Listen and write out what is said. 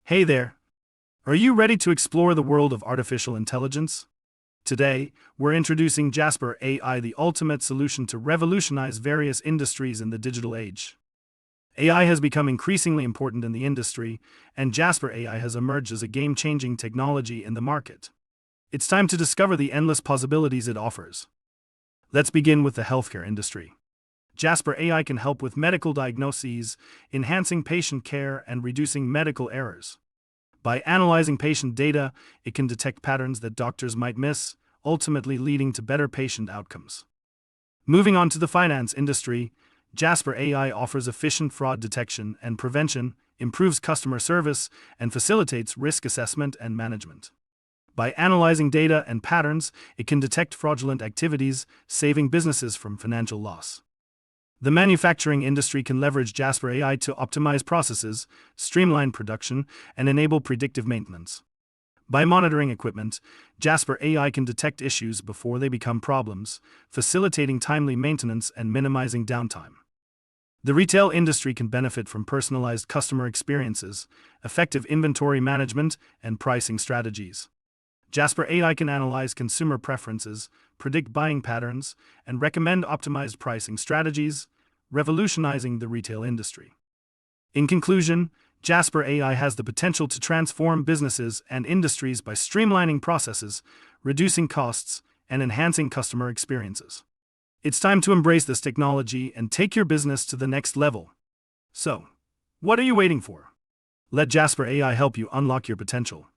Hey there! Are you ready to explore the world of artificial intelligence? Today, we're introducing Jasper AI, the ultimate solution to revolutionize various industries in the digital age. AI has become increasingly important in the industry, and Jasper AI has emerged as a game-changing technology in the market. It's time to discover the endless possibilities it offers. Let's begin with the healthcare industry. Jasper AI can help with medical diagnoses, enhancing patient care and reducing medical errors. By analyzing patient data, it can detect patterns that doctors might miss, ultimately leading to better patient outcomes. Moving on to the finance industry, Jasper AI offers efficient fraud detection and prevention, improves customer service, and facilitates risk assessment and management. By analyzing data and patterns, it can detect fraudulent activities, saving businesses from financial loss. The manufacturing industry can leverage Jasper AI to optimize processes, streamline production, and enable predictive maintenance. By monitoring equipment, Jasper AI can detect issues before they become problems, facilitating timely maintenance and minimizing downtime. The retail industry can benefit from personalized customer experiences, effective inventory management, and pricing strategies. Jasper AI can analyze consumer preferences, predict buying patterns, and recommend optimized pricing strategies, revolutionizing the retail industry. In conclusion, Jasper AI has the potential to transform businesses and industries by streamlining processes, reducing costs, and enhancing customer experiences. It's time to embrace this technology and take your business to the next level. So, what are you waiting for? Let Jasper AI help you unlock your potential.